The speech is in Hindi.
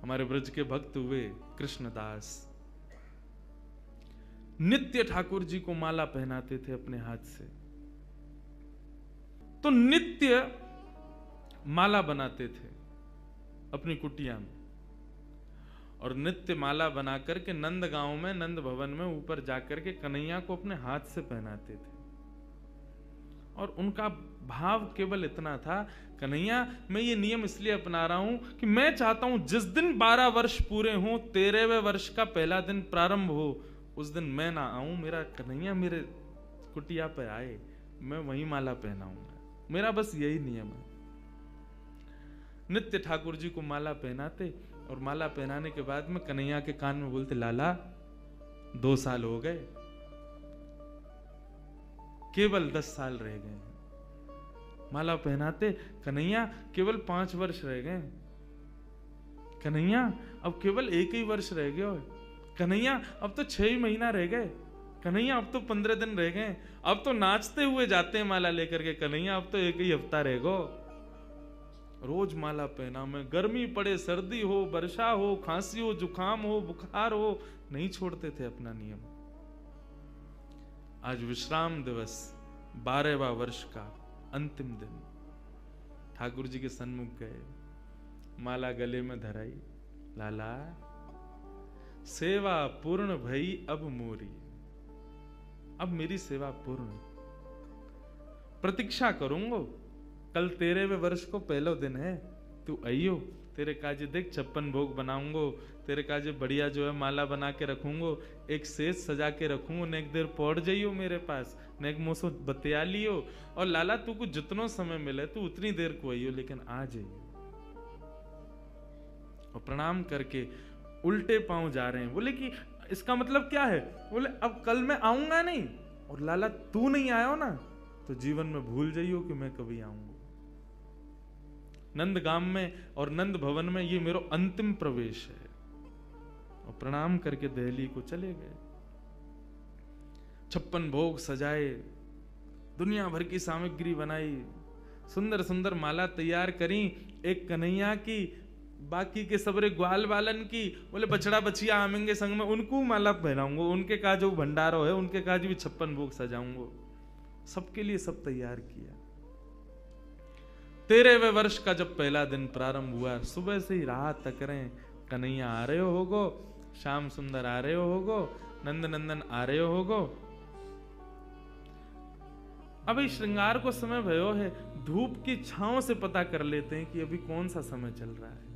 हमारे ब्रज के भक्त हुए कृष्णदास, नित्य ठाकुर जी को माला पहनाते थे अपने हाथ से। तो नित्य माला बनाते थे अपनी कुटिया में, और नित्य माला बना करके नंद गांव में, नंद भवन में ऊपर जाकर के कन्हैया को अपने हाथ से पहनाते थे। और उनका भाव केवल इतना था, कन्हैया मैं ये नियम इसलिए अपना रहा हूं कि मैं चाहता हूं जिस दिन 12 वर्ष पूरे हों, 13वें वर्ष का पहला दिन प्रारंभ हो, उस दिन मैं ना आऊं, मेरा कन्हैया मेरे कुटिया पे आए, मैं वहीं माला पहनाऊंगा। मेरा बस यही नियम है। नित्य ठाकुर जी को माला पहनाते, और माला पहनाने के बाद में कन्हैया के कान में बोलते, लाला 2 साल हो गए, केवल 10 साल रह गए हैं। माला पहनाते, कन्हैया केवल 5 वर्ष रह गए, कन्हैया अब केवल 1 ही वर्ष रह गए, कन्हैया अब तो 6 ही महीना रह गए, कन्हैया अब तो 15 दिन रह गए, अब तो नाचते हुए जाते हैं माला लेकर के, कन्हैया अब तो 1 ही हफ्ता रह गो। रोज माला पहना में, गर्मी पड़े, सर्दी हो, वर्षा हो, खांसी हो, जुकाम हो, बुखार हो, नहीं छोड़ते थे अपना नियम। आज विश्राम दिवस, 12वां वर्ष का अंतिम दिन, ठाकुर जी के सन्मुख गए, माला गले में धराई, लाला सेवा पूर्ण भई अब मोरी, अब मेरी सेवा पूर्ण, प्रतीक्षा करूंगो, कल 13वें वर्ष को पहलो दिन है, तू आइयो, तेरे काजे देख 56 भोग बनाऊंगो, तेरे काजे बढ़िया जो है माला बना के रखूंगो, एक सेज सजा के रखूंगो, ने एक देर पौड़ जाइयो मेरे पास, ने एक मोसो बतिया लियो, और लाला तू को जितनो समय मिले तू उतनी देर को आइयो, लेकिन आ जाइयो। और प्रणाम करके उल्टे पांव जा रहे हैं। बोले कि इसका मतलब क्या है? बोले अब कल मैं आऊंगा नहीं, और लाला तू नहीं आयो ना तो जीवन में भूल जाइयो कि मैं कभी आऊंगा। नंदगाम में और नंद भवन में ये मेरा अंतिम प्रवेश है। और प्रणाम करके दिल्ली को चले गए। 56 भोग सजाए, दुनिया भर की सामग्री बनाई, सुंदर सुंदर माला तैयार करी, एक कन्हैया की, बाकी के सबरे ग्वाल बालन की। बोले बछड़ा बछिया आमेंगे संग में, उनको माला पहनाऊंगा, उनके का जो भंडारो है उनके काज भी 56 भोग सजाऊंगा। सबके लिए सब तैयार किया। 13वें वर्ष का जब पहला दिन प्रारंभ हुआ, सुबह से ही राह तक रहे, कन्हैया आ रहे होगो, श्याम सुंदर आ रहे होगो, नंद नंदन आ रहे होगो। अभी श्रृंगार को समय भयो है, धूप की छांव से पता कर लेते हैं कि अभी कौन सा समय चल रहा है।